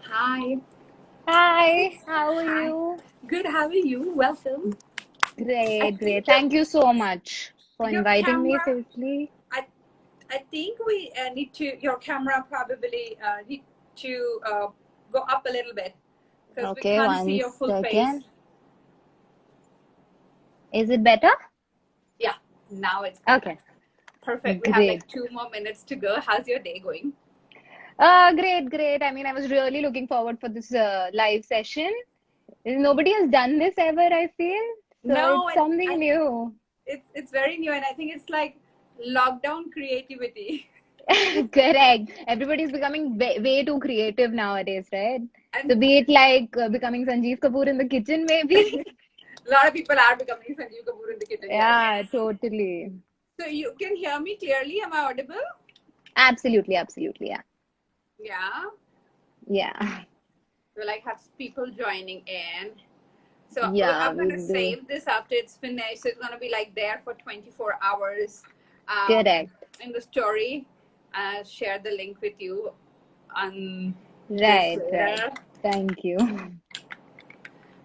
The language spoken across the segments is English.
Hi. Hi, how are Hi. you? Good. How are you? Welcome. I Great, think great. Thank you so much for your inviting me, camera. firstly. I I think we need to. Your camera probably need to go up a little bit because we Okay, can't see one your full face. second. Is it better? Yeah. Now it's better. Okay, Perfect. We have great. like 2 more minutes to go. How's your day going? Great, great. I mean, I was really looking forward for this live session. Nobody has done this ever, I feel. So No, it's and something new. it's very new, and I think it's like lockdown creativity. Correct. Everybody's becoming way too creative nowadays, right? And So be it like becoming Sanjeev Kapoor in the kitchen, maybe. a lot of people are becoming Sanjeev Kapoor in the kitchen. Yes. Yeah, totally. So you can hear me clearly. Am I audible? Absolutely, absolutely. Yeah. Yeah. Yeah. We like have people joining in. So Yeah, I'm we gonna do. save this after it's finished. So it's gonna be like there for 24 hours Correct. in the story. I'll share the link with you on this Right, right. later. Thank you.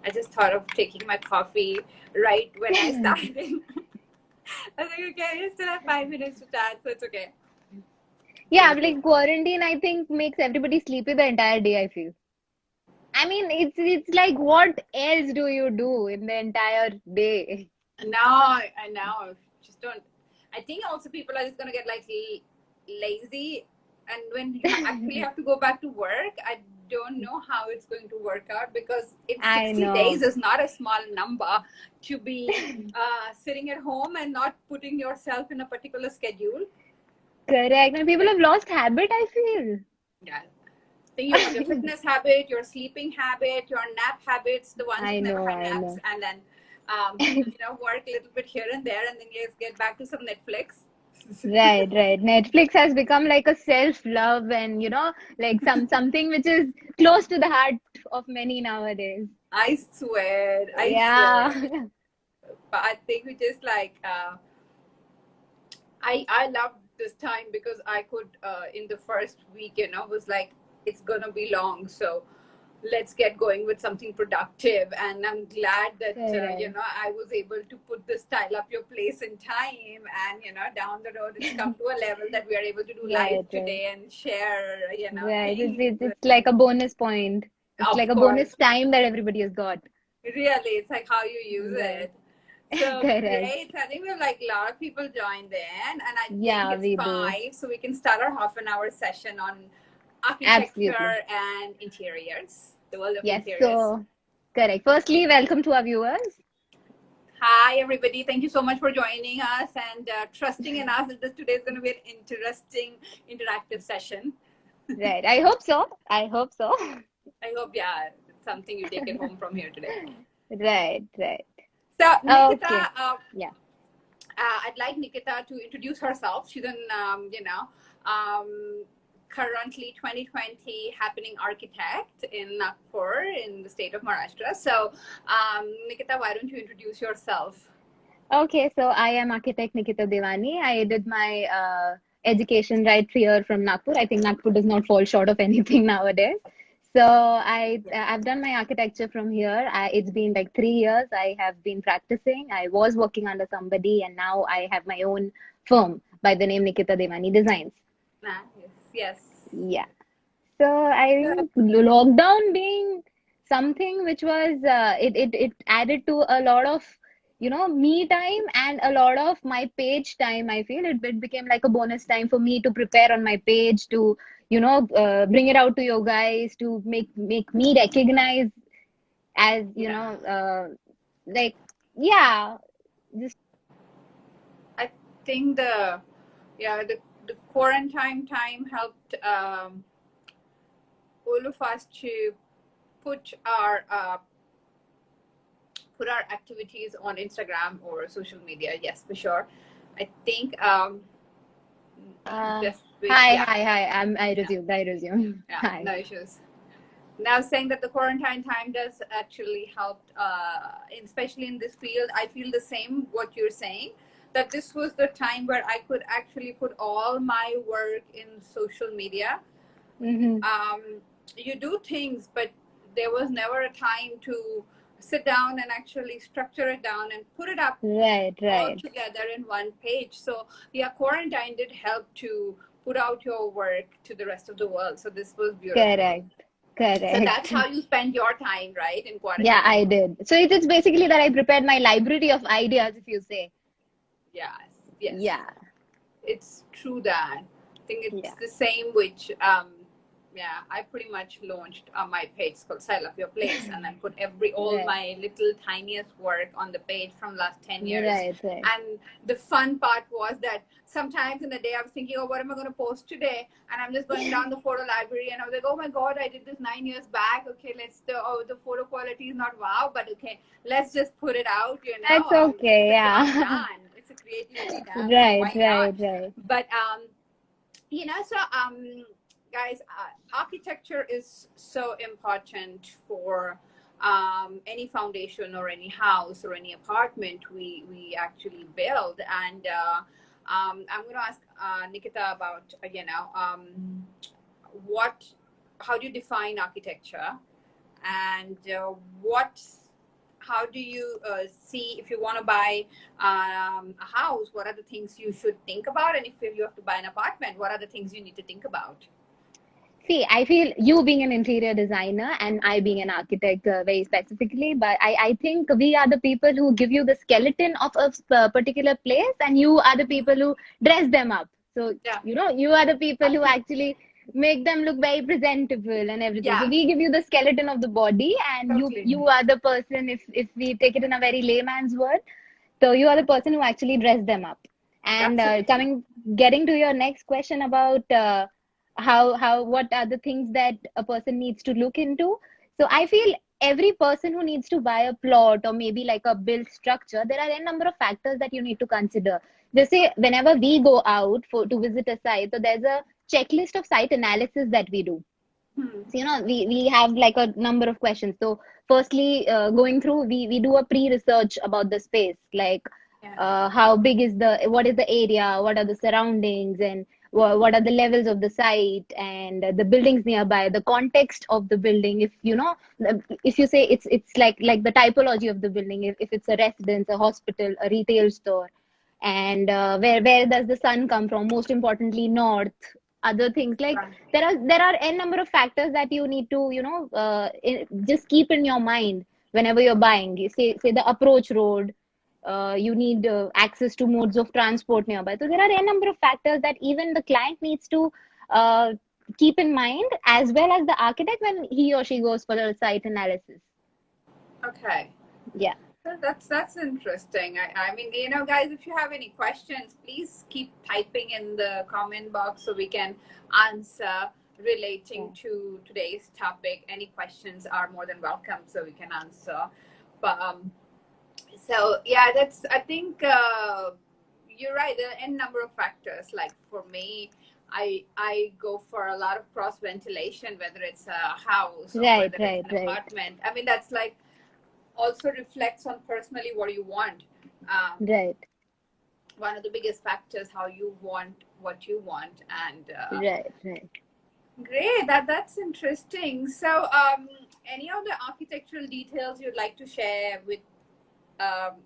I just thought of taking my coffee right when I started. I was like, okay, I still have 5 minutes to chat, so it's okay. Yeah, like quarantine, I think makes everybody sleepy the entire day, I feel. I mean, it's like what else do you do in the entire day? Now I know just don't. I think also people are just gonna get like lazy, and when you actually have to go back to work, I don't know how it's going to work out because in I 60 days know. is not a small number to be sitting at home and not putting yourself in a particular schedule. Correct. And people have lost habit, I feel. Yeah. Think your fitness habit, your sleeping habit, your nap habits, the ones who I never know, had I naps, know. and then work a little bit here and there, and then you just get back to some Netflix. Right, right. Netflix has become like a self-love and like something which is close to the heart of many nowadays. I swear, I Yeah. swear. But I think we just like I loved this time because I could in the first week, was like it's gonna be long, so let's get going with something productive. And I'm glad that Correct. I was able to put this style up your place in time, and down the road it's come to a level that we are able to do live Right, right. today and share Right. It's, things. it's it's like a bonus point. It's like Of a course, bonus time that everybody has got. really, it's like how you use Right. it. So Correct. great. I think we have like a lot of people joined in, and I think Yeah, it's we do. 5, so we can start our half-an-hour session on Absolutely. architecture and interiors, the world of Yes. interiors. So, correct. Firstly, welcome to our viewers. Hi, everybody. Thank you so much for joining us and trusting in us that today is going to be an interesting, interactive session. Right. I hope so. I hope so. I hope, yeah, it's something you take it home from here today. Right, right. So, Nikita, Okay. Yeah. I'd like Nikita to introduce herself. She's an, um, currently 2020 happening architect in Nagpur in the state of Maharashtra. So, Nikita, why don't you introduce yourself? Okay, so I am architect Nikita Devani. I did my education right here from Nagpur. I think Nagpur does not fall short of anything nowadays. So I've done my architecture from here. It's been like 3 years. I have been practicing. I was working under somebody, and now I have my own firm by the name Nikita Devani Designs. Yes, yes. Yeah. So I think lockdown being something which was it added to a lot of me time and a lot of my page time. I feel it became like a bonus time for me to prepare on my page to bring it out to you guys to make me recognize as Yeah. like yeah just I think the quarantine time helped all of us to put our uh, put our activities on Instagram or social media. Yes, for sure. I think uh just wait. hi Yeah, hi hi yeah, I resume yeah. hi. No issues. Now saying that the quarantine time does actually help, especially in this field. I feel the same. What you're saying, that this was the time where I could actually put all my work in social media. Mm-hmm. um, you do things, but there was never a time to sit down and actually structure it down and put it up Right, all right. together in one page. So yeah, quarantine did help to put out your work to the rest of the world. So this was beautiful. Correct. So that's Correct. how you spend your time, right, in Yeah, quarantine. I did. So it's basically that I prepared my library of ideas, if you say. Yes, yes. Yeah, It's true that I think it's yeah. the same which yeah, I pretty much launched my page called Style of Your Place, and I put all Right, my little tiniest work on the page from last 10 years. right, right. And the fun part was that sometimes in the day I was thinking, oh, what am I going to post today? And I'm just going down the photo library and I was like, oh my God, I did this 9 years back. Okay, the photo quality is not wow, but okay, let's just put it out, That's it's okay, a job yeah. done. It's a creativity done. So Right, why not? right, right. But so guys, architecture is so important for any foundation or any house or any apartment we actually build. And I'm going to ask Nikita about what how do you define architecture, and what how do you see, if you want to buy a house, what are the things you should think about, and if you have to buy an apartment, what are the things you need to think about? See, I feel you being an interior designer and I being an architect very specifically, but I think we are the people who give you the skeleton of a particular place and you are the people who dress them up. So, Yeah, you are the people who absolutely. actually make them look very presentable and everything. So Yeah, we give you the skeleton of the body and totally. you are the person, if we take it in a very layman's word, so you are the person who actually dress them up. And Absolutely. getting to your next question about what are the things that a person needs to look into. So I feel every person who needs to buy a plot or maybe like a built structure, there are a number of factors that you need to consider. Just say whenever we go out for to visit a site, so there's a checklist of site analysis that we do. Hmm. So, we have like a number of questions. So, firstly, going through, we do a pre-research about the space, like Yeah. how big is what is the area, what are the surroundings, and what are the levels of the site, and the buildings nearby, the context of the building. If you say it's like the typology of the building, if it's a residence, a hospital, a retail store, and where does the sun come from? Most importantly, north. Other things like Right. there are n number of factors that you need to just keep in your mind whenever you're buying. You say the approach road, you need access to modes of transport nearby. So there are a number of factors that even the client needs to uh, keep in mind, as well as the architect when he or she goes for the site analysis. Okay. Yeah. That's interesting. I mean, guys, if you have any questions, please keep typing in the comment box so we can answer Yeah. relating to today's topic. Any questions are more than welcome, so we can answer. But so yeah, that's I think you're right. There are n number of factors. Like for me, I go for a lot of cross ventilation, whether it's a house or Right, whether it's right, an right, apartment. I mean, that's like also reflects on personally what you want. Um, right, one of the biggest factors how you want what you want, and right, right. great. That's interesting. So, any of the architectural details you'd like to share with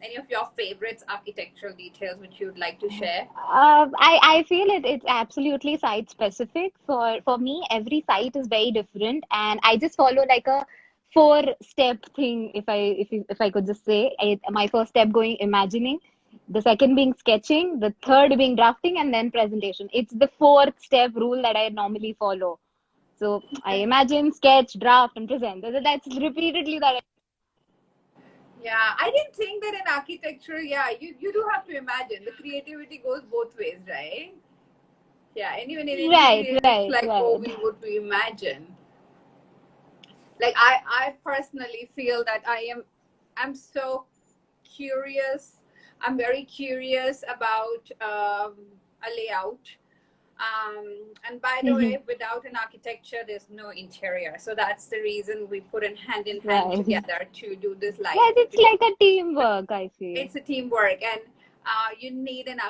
any of your favorites architectural details which you'd like to share? I feel it's absolutely site specific. For me, every site is very different, and I just follow like a four-step thing. If I could just say, my first step going imagining, the second being sketching, the third being drafting, and then presentation. It's the fourth step rule that I normally follow. So I imagine, sketch, draft, and present. That's repeatedly that. Yeah, I didn't think that in architecture, yeah, you do have to imagine. The creativity goes both ways, right? Yeah, and even in Right, interiors, it's right, like, oh, right. we imagine. Like I personally feel that I'm so curious. I'm very curious about a layout. And by the Mhm. way, without an architecture, there's no interior. So that's the reason we put in hand Right. together to do this light. Yes, it's like a teamwork, I feel. It's a teamwork, and you need an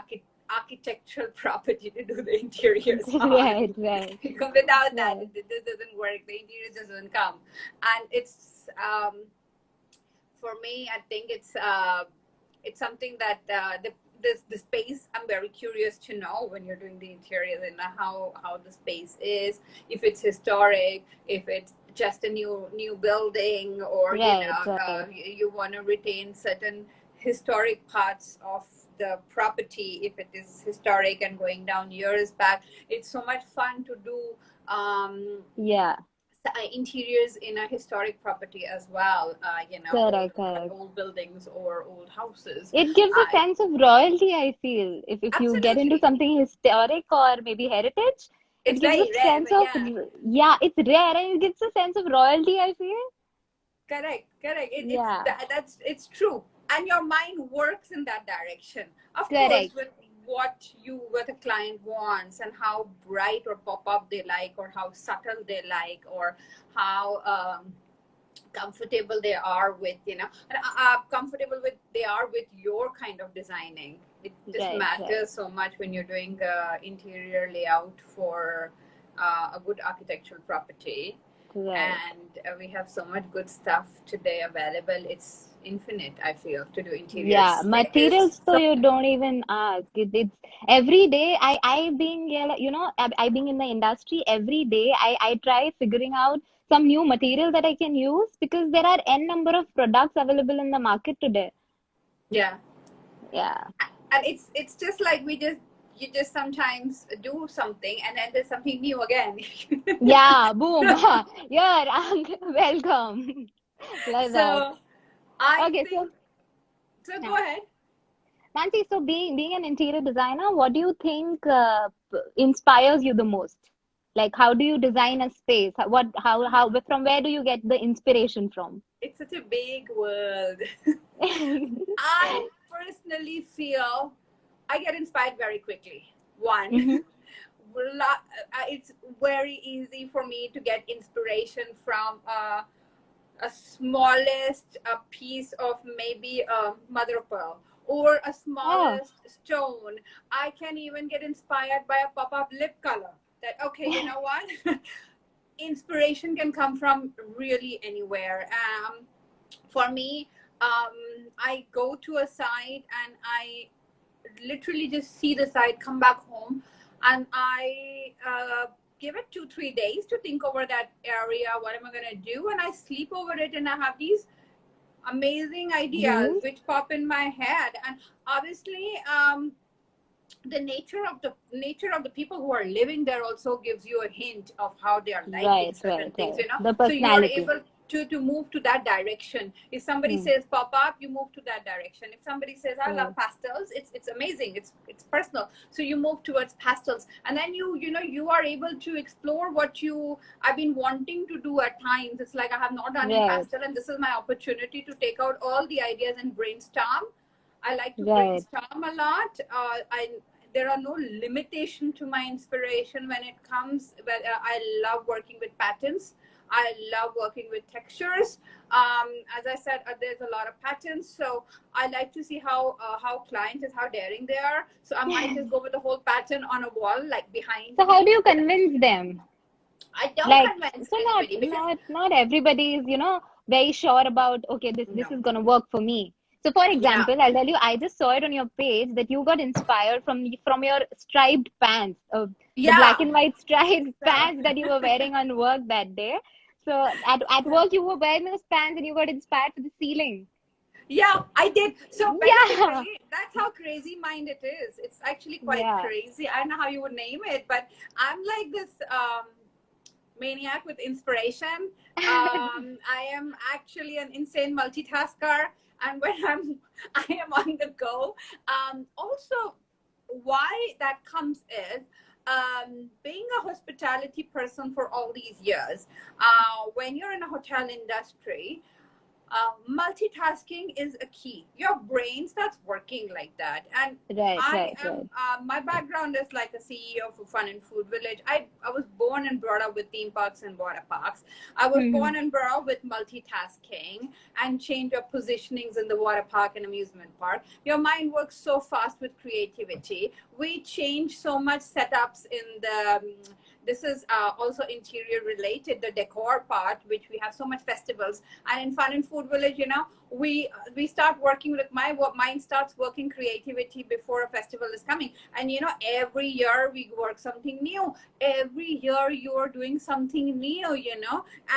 architectural property to do the interiors on. Right, right, Because without that, right. it doesn't work. The interiors doesn't come, and it's for me. I think it's something that the space. I'm very curious to know when you're doing the interiors and how the space is, if it's historic, if it's just a new building, or Right, right. you want to retain certain historic parts of the property if it is historic and going down years back. It's so much fun to do Yeah, interiors in a historic property as well, correct, like correct. old buildings or old houses. It gives a uh, sense of royalty, I feel. If you get into Absolutely. something historic or maybe heritage, it It's gives a very rare, sense but of, yeah. yeah, it's rare and it gives a sense of royalty, I feel. Correct. Yeah, It's true, and your mind works in that direction. Of course, correct. with what a client wants and how bright or pop up they like, or how subtle they like, or how comfortable they are with comfortable with they are with your kind of designing. It just Right, right, matters so much when you're doing interior layout for a good architectural property. right. And we have so much good stuff today available. It's infinite, I feel, to do Yeah, interiors. There is materials, so so you don't even ask. It's every day. I being, yeah, I being in the industry every day. I try figuring out some new material that I can use because there are n number of products available in the market today. Yeah, Yeah, and it's just like you just sometimes do something and then there's something new again. yeah. Boom. Here, welcome. Like that. So I Okay, think so so. Go yeah. ahead. Nancy, so being an interior designer, what do you think inspires you the most? Like, how do you design a space? How from where do you get the inspiration from? It's such a big world. I personally feel I get inspired very quickly. One, Hmm. it's very easy for me to get inspiration from a smallest a piece of maybe a mother of pearl or a Oh, smallest stone. I can even get inspired by a pop-up lip color. That okay, you know what? Inspiration can come from really anywhere. For me, I go to a site and I literally just see the site, come back home, and I give it 2-3 days to think over that area. What am I going to do? And I sleep over it, and I have these amazing ideas hmm. which pop in my head. And obviously, the nature of the people who are living there also gives you a hint of how they are liking Right, certain right, things, right. The so you are personality. able to move to that direction. If somebody Hmm. says pop up, you move to that direction. If somebody says I love Right, pastels, it's amazing, it's personal, so you move towards pastels. And then you are able to explore what you I've been wanting to do. At times it's like I have not done in right, pastel, and this is my opportunity to take out all the ideas and brainstorm. I like to right. brainstorm a lot. There are no limitation to my inspiration when it comes. But I love working with patterns. I love working with textures. As I said, there's a lot of patterns, so I like to see how client is, how daring they are. So I might just go with the whole pattern on a wall, like behind So how do me. you convince them? I don't Like, convince so anybody because not everybody is, very sure about, okay, this no. is gonna work for me. So, for Yeah. example, I'll tell you, I just saw it on your page that you got inspired from your striped pants, the black Yeah. and white striped So, pants that you were wearing on work that day. So, at work, you were wearing those pants and you got inspired for the ceiling. yeah, I did. So Yeah, basically, that's how crazy mind it is. It's actually quite yeah. crazy. I don't know how you would name it, but I'm like this maniac with inspiration. I am actually an insane multitasker, and when I am on the go. Also, why that comes is being a hospitality person for all these years. When you're in a hotel industry, multitasking is a key. Your brain starts working like that. And Right, I right, am, right. my background is like a CEO for Fun and Food Village. I was born and brought up with theme parks and water parks. I was Hmm. born and brought up with multitasking and change of positionings in the water park and amusement park. Your mind works so fast with creativity. We change so much setups in the this is also interior related, the decor part, which we have so much festivals. And in Fun and Food Village, we start working with my mind starts working creativity before a festival is coming. And every year we work something new. Every year you're doing something new,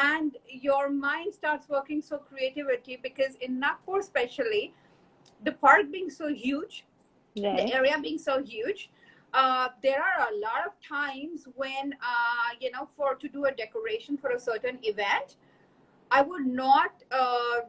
and your mind starts working so creativity, because in Nagpur especially, the park being so huge, the Right. area being so huge, there are a lot of times when for to do a decoration for a certain event, I would not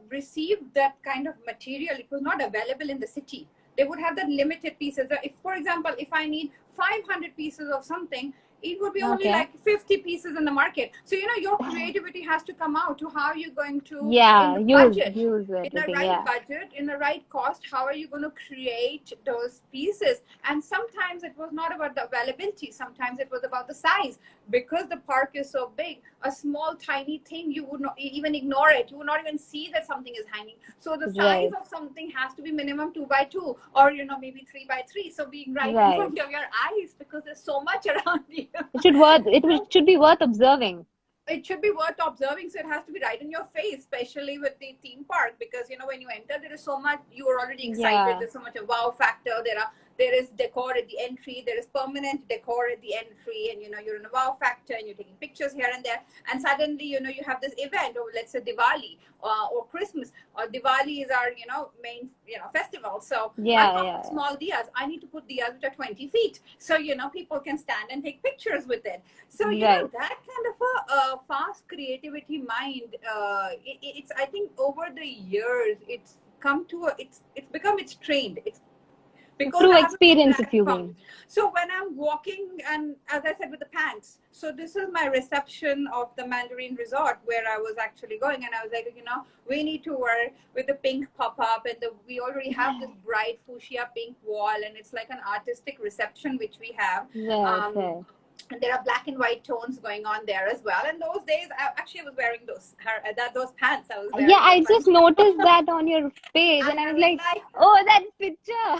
receive that kind of material. It was not available in the city. They would have the limited pieces. If, for example, if I need 500 pieces of something, it would be only Okay. like 50 pieces in the market. So, your creativity has to come out to how you're going to, in Yeah, the use budget, use in the everything. right Yeah. budget, in the right cost, how are you going to create those pieces? And sometimes it was not about the availability. Sometimes it was about the size. Because the park is so big, a small tiny thing, you would not even ignore it. You would not even see that something is hanging. So the size Right. of something has to be minimum 2 by 2, or maybe 3 by 3, so being right in Right. front of your eyes, because there's so much around you. It should be worth observing. It should be worth observing. So it has to be right in your face, especially with the theme park, because when you enter, there is so much, you are already excited, Yeah. there's so much of wow factor. There is decor at the entry, there is permanent decor at the entry, and you're in a wow factor, and you're taking pictures here and there. And suddenly you have this event, or let's say Diwali, or Christmas, or Diwali is our main festival. So I Yeah, have yeah, small diyas. I need to put diyas which are 20 feet, so people can stand and take pictures with it. So yeah. Right. that kind of a fast creativity mind, it's, I think, over the years it's come to it's become, it's trained. It's because Through I have a big experience, if you platform. mean. So when I'm walking, and as I said, with the pants, so this is my reception of the Mandarin Resort where I was actually going, and I was like, we need to work with the pink pop-up, and we already have this bright fuchsia pink wall, and it's like an artistic reception which we have. Right, um, right. and there are black and white tones going on there as well. And those days, I was wearing those pants. I was Yeah, wearing I those just pants. noticed that on your page, And and I I was was like, like, "Oh, that picture."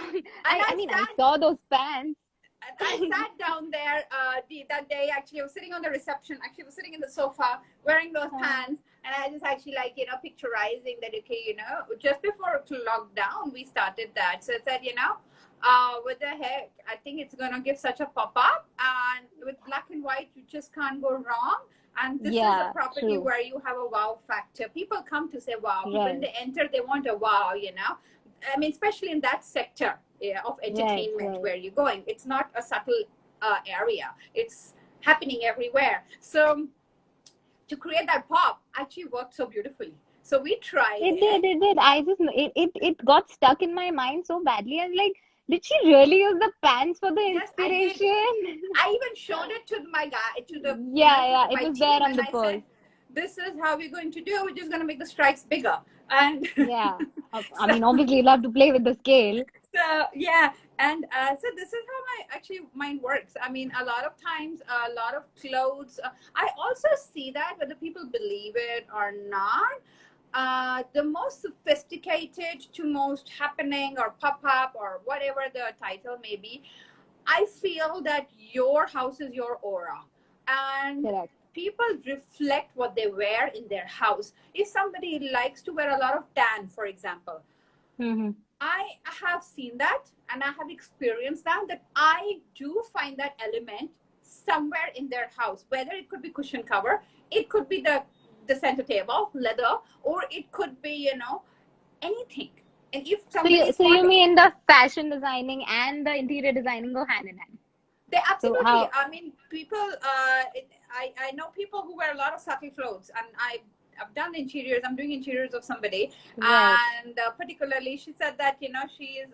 and I mean, I saw those pants. I sat down there that day. Actually, I was sitting on the reception. Actually, I was sitting in the sofa wearing those pants, and I just actually picturizing that. Okay, just before lockdown, we started that. So I said, what the heck? I think it's gonna give such a pop up, and with black and white, you just can't go wrong. And this is a Yeah, property true. where you have a wow factor. People come to say wow. People, when Right, they enter, they want a wow. I mean, especially in that sector, yeah, of right, entertainment right. where you're going. It's not a subtle area. It's happening everywhere. So to create that pop actually worked so beautifully. So we tried It did, it. it did. It got stuck in my mind so badly. I was like, did she really use the pants for the Yes, I did. inspiration? I even showed it to my guy, to the Yeah, to yeah. It my was there team, on and the I said, post. "This is how we're going to do. We're just going to make the stripes bigger." And Yeah. I so mean, obviously, you'll have to play with the scale. so yeah, and so this is how my mind works. I mean, a lot of times, a lot of clothes, I also see that whether people believe it or not, the most sophisticated to most happening or pop-up or whatever the title may be, I feel that your house is your aura, and Correct. people reflect what they wear in their house. If somebody likes to wear a lot of tan, for example, Mm-hmm. I have seen that and I have experienced that I do find that element somewhere in their house, whether it could be cushion cover, it could be the center table, leather, or it could be, anything. And if So somebody you is so fond you of, mean the fashion designing and the interior designing go hand in hand? they So absolutely, how? I mean, people, I know people who wear a lot of subtle clothes, and I've done interiors. I'm doing interiors of somebody, Right, and particularly, she said that she is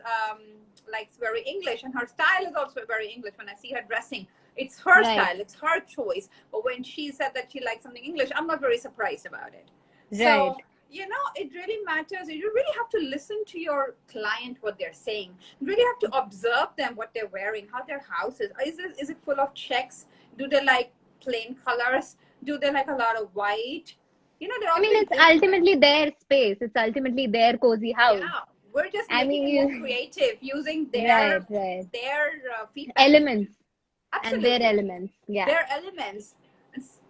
likes very English, and her style is also very English. When I see her dressing, it's her right, style, it's her choice. But when she said that she likes something English, I'm not very surprised about it. right. So it really matters. You really have to listen to your client, what they're saying. You really have to observe them, what they're wearing, how their house is. Is it full of checks? Do they like plain colors? Do they like a lot of white? They're I all mean, very it's different. ultimately their space. It's ultimately their cozy house. Yeah, we're just I making mean, it more you, creative using right, their right. their feedback. Elements and their Absolutely, elements. Yeah, their elements.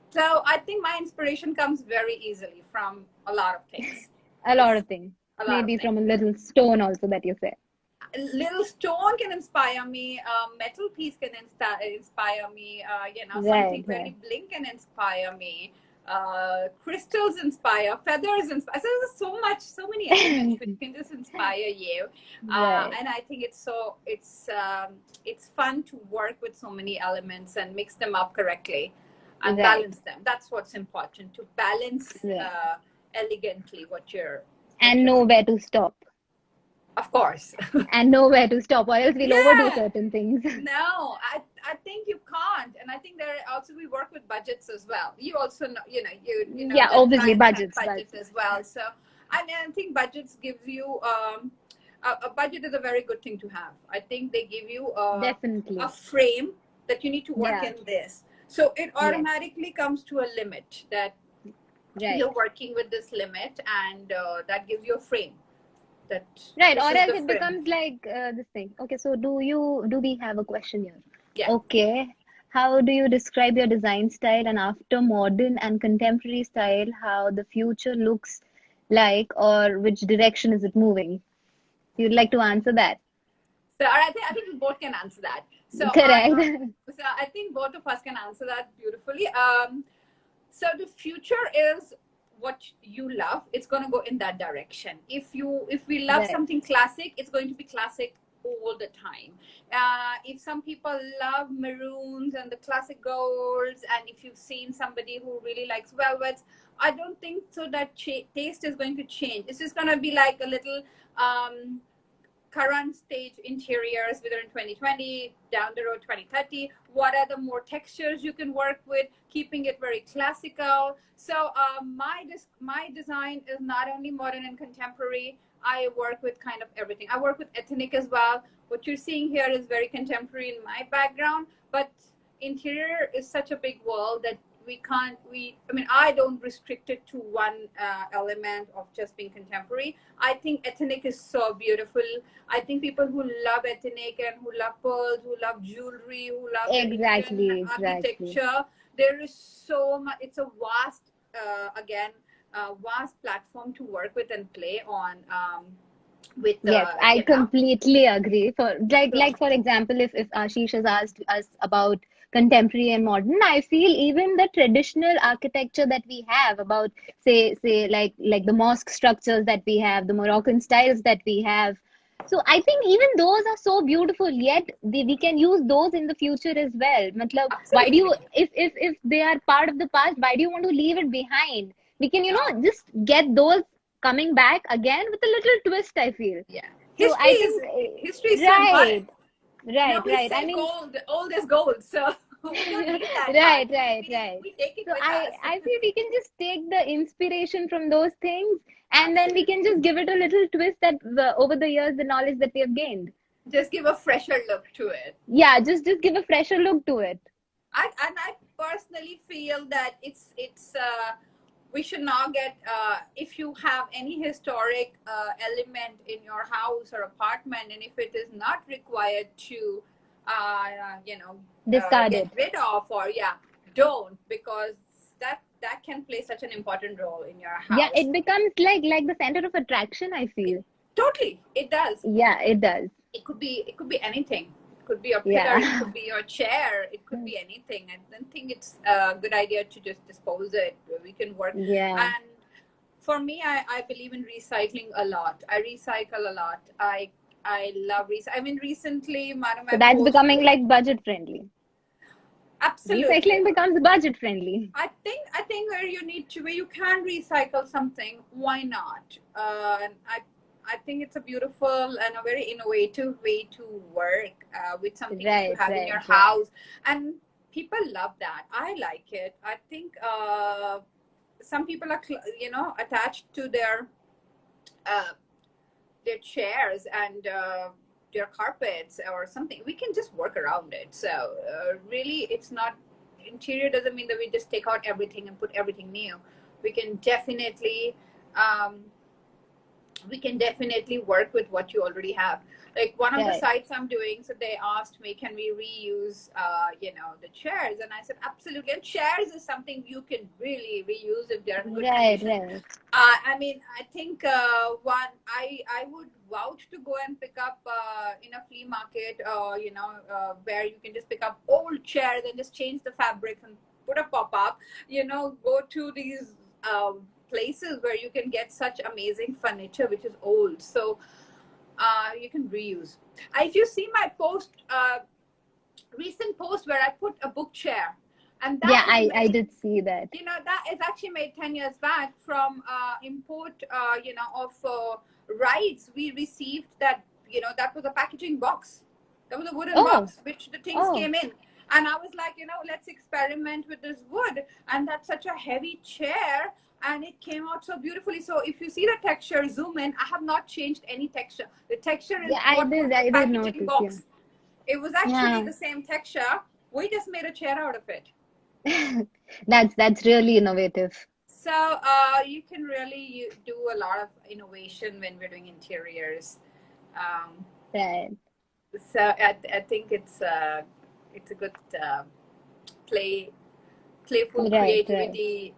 So I think my inspiration comes very easily from a lot of things. a lot It's of things. a lot of Maybe things. from a little stone also that you say. A little stone can inspire me. A metal piece can inspire me. Right, Something right, very bling can inspire me. Crystals inspire, feathers inspire. So there's so many elements which can just inspire you. right, And I think it's fun to work with so many elements and mix them up correctly and right, balance them. That's what's important, to balance right. elegantly what you're And know where to stop. of course. And know where to stop, or else we'll overdo Yeah. certain things. No, I think you can't, and I think there also we work with budgets as well. You also know, you know Yeah, that obviously, clients have budgets, budgets budgets. as well. So I mean, I think budgets give you a budget is a very good thing to have. I think they give you a Definitely. frame that you need to work Yeah, in this. So it yes, automatically comes to a limit that right. you're working with this limit, and that gives you a frame that Right, this or is else the it frame. becomes like this thing. Okay, so do we have a question here? Yeah. Okay, how do you describe your design style and after modern and contemporary style, how the future looks like, or which direction is it moving? You'd like to answer that? So I think we both can answer that. So Correct. I think both of us can answer that beautifully. So the future is what you love. It's going to go in that direction. If we love Right. something classic, it's going to be classic all the time. If some people love maroons and the classic golds, and if you've seen somebody who really likes velvets, I don't think so that taste is going to change. It's just going to be like a little um, current stage interiors, whether in 2020, down the road 2030. What are the more textures you can work with, keeping it very classical? So my design is not only modern and contemporary. I work with kind of everything. I work with ethnic as well. What you're seeing here is very contemporary in my background, but interior is such a big world that I mean, I don't restrict it to one element of just being contemporary. I think ethnic is so beautiful. I think people who love ethnic and who love pearls, who love jewelry, who love the Indian Exactly, exactly. architecture, there is so much. It's a vast, again, vast platform to work with and play on. With Yes, I completely agree. so For example, if Ashish has asked us about contemporary and modern, I feel even the traditional architecture that we have about say the mosque structures that we have, the Moroccan styles that we have. So I think even those are so beautiful, yet we can use those in the future as well. Matlab, why do absolutely. you if they are part of the past, why do you want to leave it behind? We can, No. just get those coming back again with a little twist, I feel. Yeah. So History I is think, history is so right, important. We right. I say mean, old is gold, so we don't leave that part. right. We take it So with us. I feel we can just take the inspiration from those things, and then we can just give it a little twist that over the years, the knowledge that we have gained. Just give a fresher look to it. Yeah, just give a fresher look to it. I personally feel that it's we should not get if you have any historic element in your house or apartment, and if it is not required to Discard get it. rid of, or yeah, don't, because that can play such an important role in your Yeah, house. it becomes like the center of attraction, I feel. Totally, it does. Yeah, it does. It could be anything. It could be a pillar, it Yeah. could be your chair, it could be anything. I don't think it's a good idea to just dispose it. We can work. Yeah. And for me, I believe in recycling a lot. I recycle a lot. I love recycle. I mean, recently one of So my that's posts, becoming like budget friendly. absolutely. Recycling becomes budget friendly. I think where you can recycle something, why not? And I think it's a beautiful and a very innovative way to work with something that you Right, have in right, your right. house, and people love that. I like it. I think some people are attached to uh, their chairs and their carpets or something. We can just work around it. So really, it's not interior doesn't mean that we just take out everything and put everything new. We can definitely um, work with what you already have. Like one of the Right, sites I'm doing, so they asked me, can we reuse the chairs? And I said absolutely. And chairs is something you can really reuse if they're in good right, condition. right. I mean, I think one I would vouch to go and pick up in a flea market, where you can just pick up old chairs and just change the fabrics and put a pop up. Go to these places where you can get such amazing furniture which is old. So you can reuse. If you see my recent post where I put a book chair, and Yeah, that is I made did see that. that is actually made 10 years back from import of rides. We received that. That was a packaging box, that was a wooden Oh, box which the things oh, came in. And I was like, let's experiment with this wood. And that's such a heavy chair, and it came out so beautifully. So if you see the texture, zoom in, I have not changed any texture. The texture is yeah, what was the I did packaging notice, yeah. box. It was actually Yeah. the same texture. We just made a chair out of it. That's really innovative. So you can really do a lot of innovation when we're doing interiors. Um, Right, so I think it's a good play, playful right, right. creativity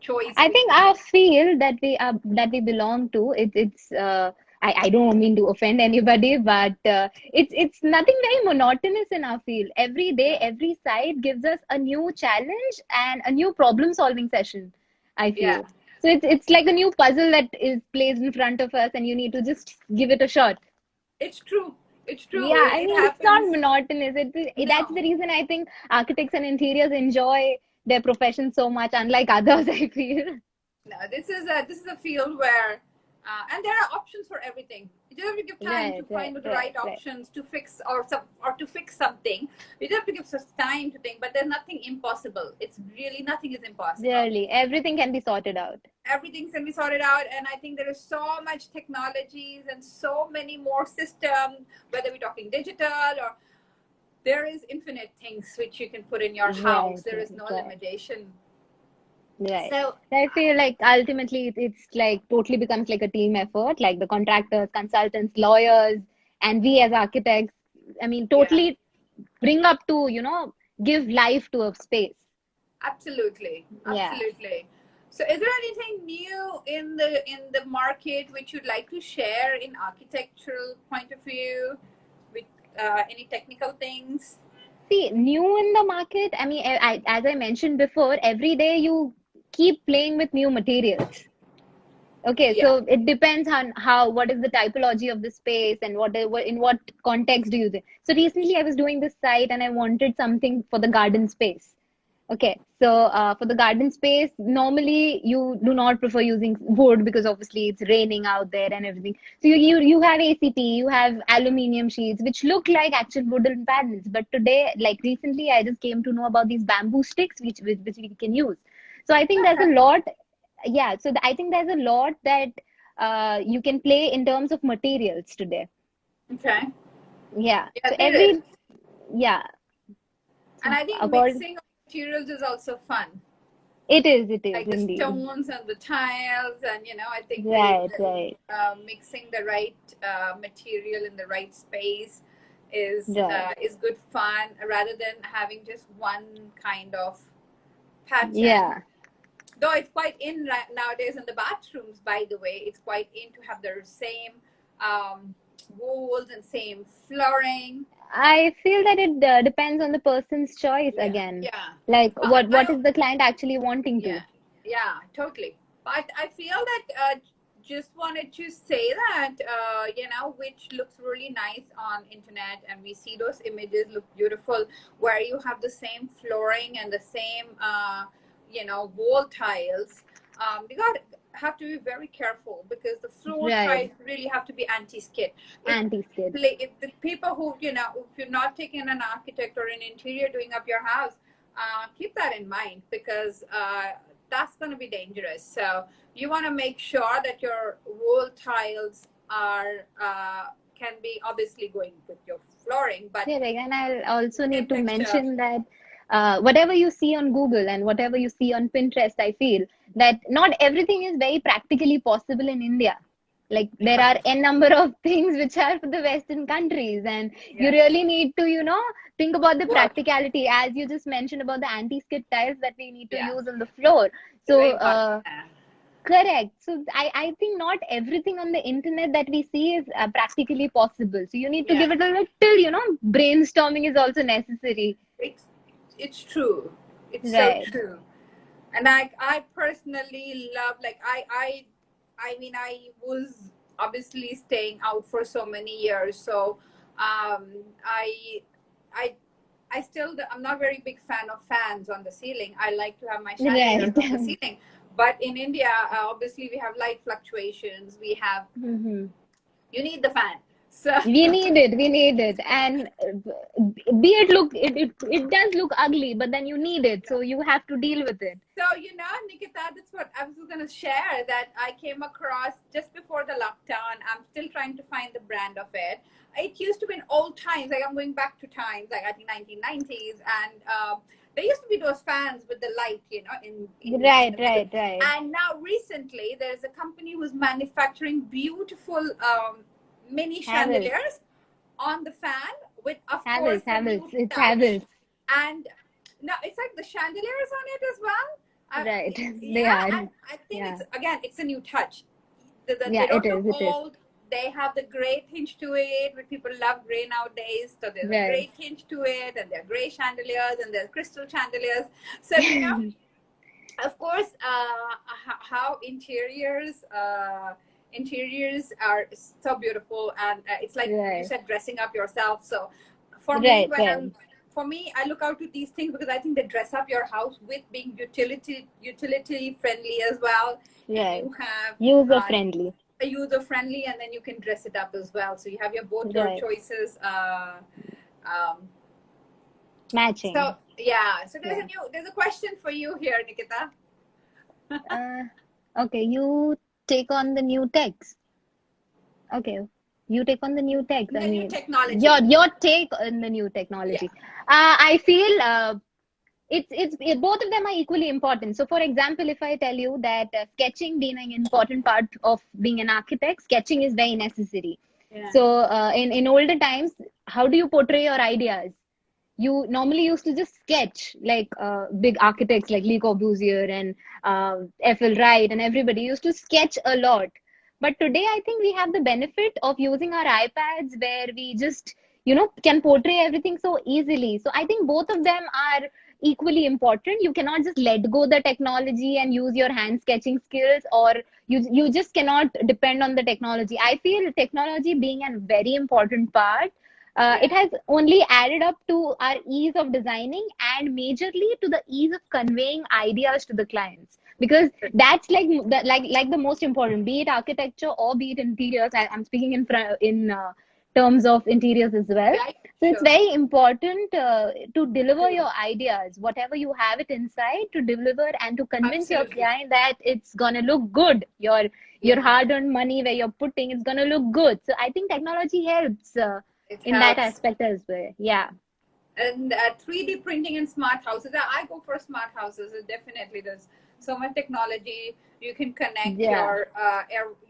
choice I we think can our make. field that we belong to, it's I don't mean to offend anybody, but it's nothing very monotonous in our field. Every day, Yeah, every site gives us a new challenge and a new problem solving session, I yeah, feel. So it's like a new puzzle that is placed in front of us, and you need to just give it a shot. it's true. It's true. Yeah, I It mean, it's not happens. monotonous. That's No, the reason I think architects and interiors enjoy their profession so much, unlike others, I feel. no, this is a field where, and there are options for everything. You just have to give time to Right, find right, the right, right right. options to fix or to fix something. You just have to give us time to think. But there's nothing impossible. It's really nothing is impossible. Really, everything can be sorted out. Everything can be sorted out, and I think there is so much technologies and so many more systems. Whether we're talking digital or there is infinite things which you can put in your house. Right, There is right, no right, limitation. right. So I feel like ultimately it's like totally becomes like a team effort, like the contractors, consultants, lawyers, and we as architects, I mean, yeah. totally bring up to, give life to a space. Absolutely, Yeah. absolutely. So, is there anything new in the market which you'd like to share in architectural point of view, with any technical things? See, new in the market, I mean, as I mentioned before, every day you keep playing with new materials. Okay, Yeah. so it depends on what is the typology of the space and in what context do you think. So recently I was doing this site and I wanted something for the garden space. Okay, so for the garden space, normally you do not prefer using wood because obviously it's raining out there and everything. So you have ACP, you have aluminium sheets which look like actual wooden panels. But today, like recently, I just came to know about these bamboo sticks which we can use. So I think there's a Okay. lot. Yeah, so I think there's a lot that you can play in terms of materials today. Okay. Yeah, Yeah, so there is, yeah, and so I think according, mixing of materials is also fun. it is Like the indeed. stones and the tiles, and I think Right, right, mixing the right material in the right space right. is good fun rather than having just one kind of pattern. Yeah, Though it's quite in nowadays in the bathrooms, by the way, it's quite in to have the same um, walls and same flooring. I feel that it depends on the person's choice Yeah, again. yeah. Like But what is the client actually wanting yeah, to? yeah, totally. But I feel that just wanted to say that which looks really nice on internet, and we see those images look beautiful, where you have the same flooring and the same wall tiles. You got have to be very careful because the floor Right. tiles really have to be anti-skid. If Anti-skid. if the people who if you're not taking an architect or an interior doing up your house, keep that in mind, because that's going to be dangerous. So you want to make sure that your wall tiles are can be obviously going with your flooring, but Correct. And I'll also same need to texture. mention that whatever you see on Google and whatever you see on Pinterest, I feel that not everything is very practically possible in India. Like there Yeah, are a number of things which are for the Western countries, and you yeah. really need to, think about the Work. practicality, as you just mentioned about the anti-skid tiles that we need to Yeah, use on the floor. very So, important. Yeah. correct. So I think not everything on the internet that we see is practically possible. So you need to Yeah. give it a little, brainstorming is also necessary. It's true. It's so Right. true. And I personally love, like, I mean, I was obviously staying out for so many years, so um I I I still, I'm not very big fan of fans on the ceiling. I like to have my Right. chandeliers on the ceiling. But in India, obviously we have light fluctuations. We have, Hmm. you need the fan. So We need it. And be it look, it does look ugly, but then you need it. So you have to deal with it. So, Nikita, that's what I was going to share, that I came across just before the lockdown. I'm still trying to find the brand of it. It used to be in old times, like I'm going back to times, like I think 1990s. And there used to be those fans with the light, in Right, the middle. right, right. And now recently, there's a company who's manufacturing beautiful mini Havels, chandeliers on the fan with, of course, Havels, a Havels. new It's touch. Havels. And no, it's like the chandeliers on it as well. Right. They Yeah, are. and I think Yeah. it's a new touch. They Yeah, it don't look is. It is. old. They have the gray tinge to it, but people love gray nowadays. So there's a Right. gray tinge to it, and there are gray chandeliers, and there's crystal chandeliers. So, of course, how interiors are so beautiful, and it's like you Right. said, dressing up yourself. So for me, Right, right, I look out to these things because I think they dress up your house with being utility friendly as well, and right. you have User friendly. a user friendly, and then you can dress it up as well. So you have your both your Right. choices. Um, so Matching. yeah, so Yeah. there's a question for you here, Nikita. Uh, okay, you take on the new techs. Okay, you take on the new techs. I The new mean, your technology. your take on the new Yeah. technology. I feel both of them are equally important. So, for example, if I tell you that sketching being an important part of being an architect, sketching is very necessary. Yeah. So, in older times, how do you portray your ideas? You normally used to just sketch, like big architects like Le Corbusier and Eiffel Wright and everybody used to sketch a lot. But today, I think we have the benefit of using our iPads where we just, can portray everything so easily. So I think both of them are equally important. You cannot just let go the technology and use your hand sketching skills, or you just cannot depend on the technology. I feel technology being a very important part, it Yeah. has only added up to our ease of designing and majorly to the ease of conveying ideas to the clients, because that's like the most important, be it architecture or be it interiors. I'm speaking in terms of interiors as well. Yeah. So it's Sure. very important to deliver True. your ideas, whatever you have it inside, to deliver and to convince your Absolutely. client that it's gonna look good. Your Yeah. hard-earned money where you're putting, it's gonna look good. So I think technology helps It in that helps. aspect as well. Yeah. And 3D printing in smart houses. I go for smart houses. Definitely, there's so much technology. You can connect Yeah.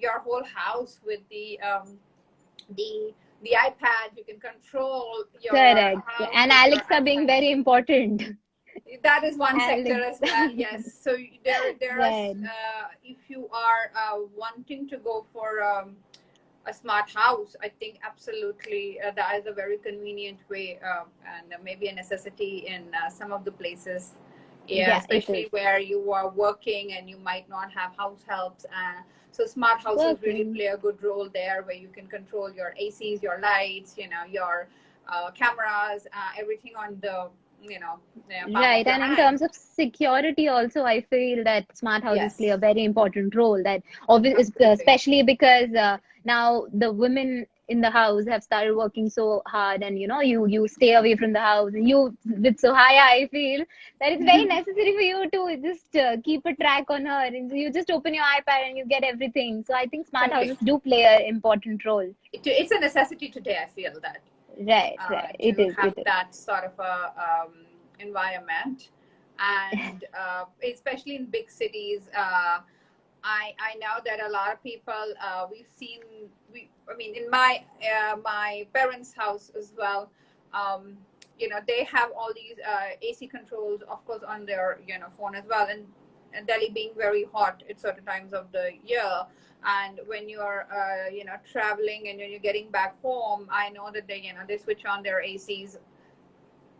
your whole house with the the iPad. You can control your Correct. house And with your Alexa being iPad. very important. That is one sector And as well. Yes. So there are right. if you are wanting to go for a smart house, I think absolutely that is a very convenient way, and maybe a necessity in some of the places. Yeah, Yeah, it is. especially where you are working and you might not have house helps. So smart houses really Working. play a good role there, where you can control your ACs, your lights, your cameras, everything on the palm of Right. your And in hand. terms of security also, I feel that smart houses play Yes, a very important role. That obviously, absolutely. especially because now the women in the house have started working so hard, and you stay away from the house. You with Sohaya, I feel that it's very necessary for you to just keep a track on her, and so you just open your iPad and you get everything. So I think smart Totally. houses do play an important role. It's a necessity today, I feel that. Right. Right. It To is. have It is. that sort of a environment, and especially in big cities. I know that a lot of people we've seen I mean in my parents' house as well. Um, they have all these AC controls, of course, on their phone as well, and Delhi being very hot at certain times of the year, and when you're traveling and when you're getting back home, I know that they switch on their ACs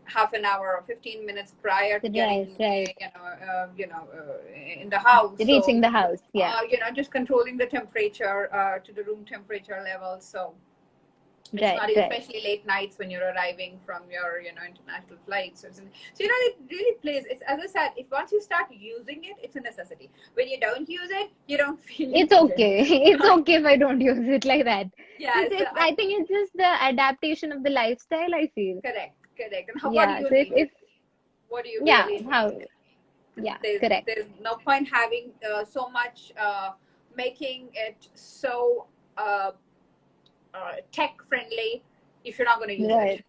half an hour or 15 minutes prior to getting Right. Right. in the house. So Reaching the house. Yeah. just controlling the temperature to the room temperature level, so it's Right. not, Right. especially late nights when you're arriving from your international flights. So it really plays. It's, as I said, if once you start using it, it's a necessity. When you don't use it, you don't feel you It's need it. okay. It's okay if I don't use it like that. Yeah, so I think it's just the adaptation of the lifestyle, I feel. correct. And what do Yeah. you So need? if What do you yeah, really how need? yeah, there's correct. there's no point having so much making it so uh, tech friendly if you're not going to use it. Right.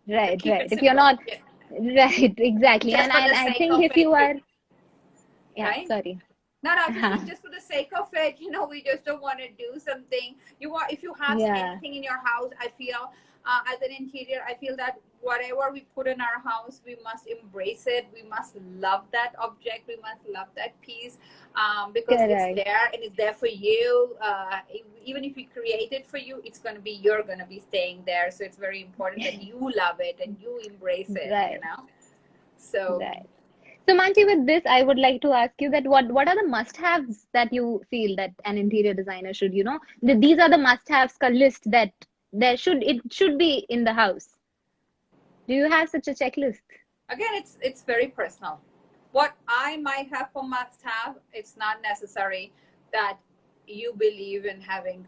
So Right. keep Right. it If you're simple. not Yeah. right, exactly. Just And for the I sake think of if it, you are yeah, right? sorry. No, no, just just for the sake of it, we just don't want to do something. If you have Yeah. anything in your house, I feel as an interior, I feel that whatever we put in our house, we must embrace it. We must love that object. We must love that piece, because it's Correct. there and it's there for you. Even if we create it for you, it's gonna be you're gonna be staying there. So it's very important that you love it and you embrace it. Right. So Right. So, Mansi, with this, I would like to ask you that what are the must-haves that you feel that an interior designer should, these are the must-haves list that it should be in the house. Do you have such a checklist? again, it's very personal. What I might have for must have, it's not necessary that you believe in having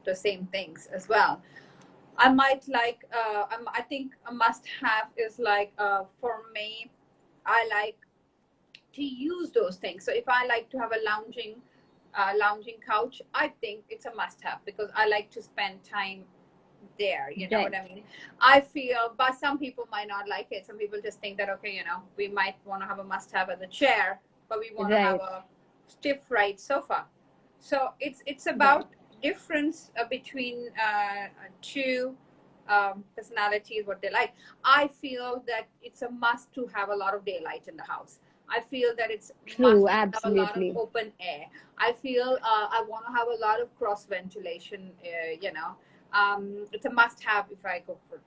the same things as well. I might like I think a must have is like for me, I like to use those things. So if I like to have a lounging couch, I think it's a must have because I like to spend time there. You know what Right. I mean? I feel, but some people might not like it. Some people just think that, okay, we might want to have a must have as a chair, but we want to have Right. a stiff right sofa. So it's Right. about difference between two personalities, what they like. I feel that it's a must to have a lot of daylight in the house. I feel that it's must True. to have a lot of Absolutely. open air. I feel I want to have a lot of cross ventilation. It's a must have if I go for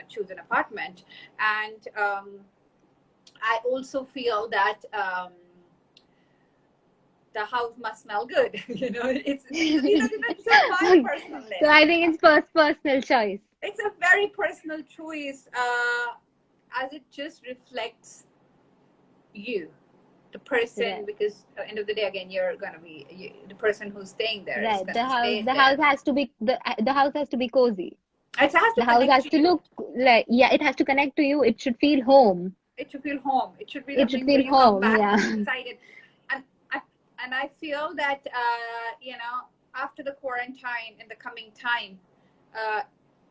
choose an apartment. And I also feel that the house must smell good. It's a my personal So list. I think it's first personal choice. It's a very personal choice, as it just reflects you, the person, Right. because at the end of the day, again, you're gonna be the person who's staying there is Right. gonna stay The there. house has to be the house has to be cozy. It has to The house connect has to to you. look like yeah, it has to connect to you. It should feel home. It should feel home. It should be It should something where feel you come home. back Yeah. excited. And I, and I feel that after the quarantine in the coming time, uh,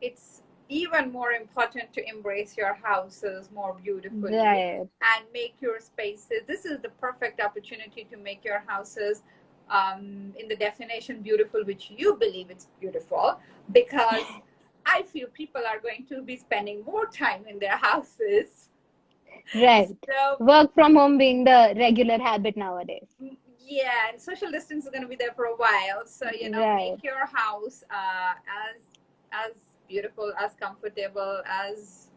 it's even more important to embrace your houses more beautifully Right. and make your spaces. This is the perfect opportunity to make your houses in the definition beautiful, which you believe it's beautiful, because I feel people are going to be spending more time in their houses. Right. So Work from home being the regular habit nowadays. yeah, and social distance is going to be there for a while. So Right. make your house as beautiful, as comfortable, as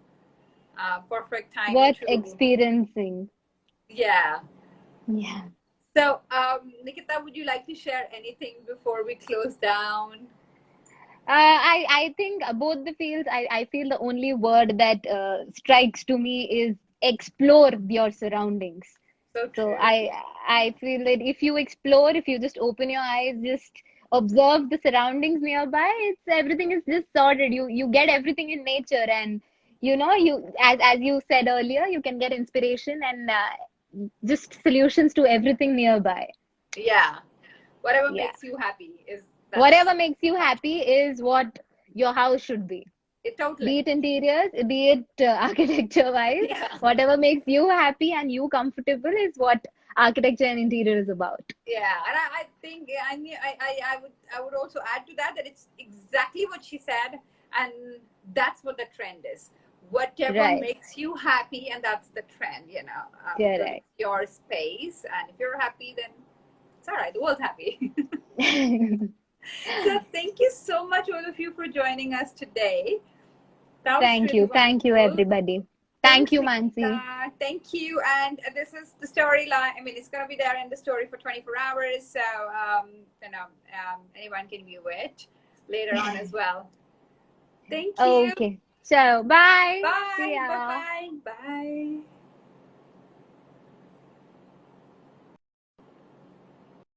perfect time Worth to experiencing. yeah. Yeah. So Nikita, would you like to share anything before we close down? I think both the fields, I feel the only word that strikes to me is explore your surroundings. So So true. I feel that if you explore, if you just open your eyes, just observe the surroundings nearby, it's everything is just sorted. You get everything in nature, and you as you said earlier, you can get inspiration and just solutions to everything nearby. Yeah, whatever Yeah. makes you happy is that's Whatever makes you happy is what your house should be. it Be totally. it interiors, be it architecture wise, Yeah. whatever makes you happy and you comfortable is what architecture and interior is about. Yeah, and I think I would also add to that that it's exactly what she said, and that's what the trend is. Whatever Right, makes you happy, and that's the trend, because correct. it's your space, and if you're happy, then it's all right. The world's happy. So thank you so much, all of you, for joining us today. That was really Thank you, wonderful. everybody. Thank Thanks, you, Mansi. Nikita. Thank you. And this is the storyline. I mean, it's going to be there in the story for 24 hours. So, anyone can view it later on as well. Thank you. Okay, so bye. See Bye. Bye ya. bye. Bye.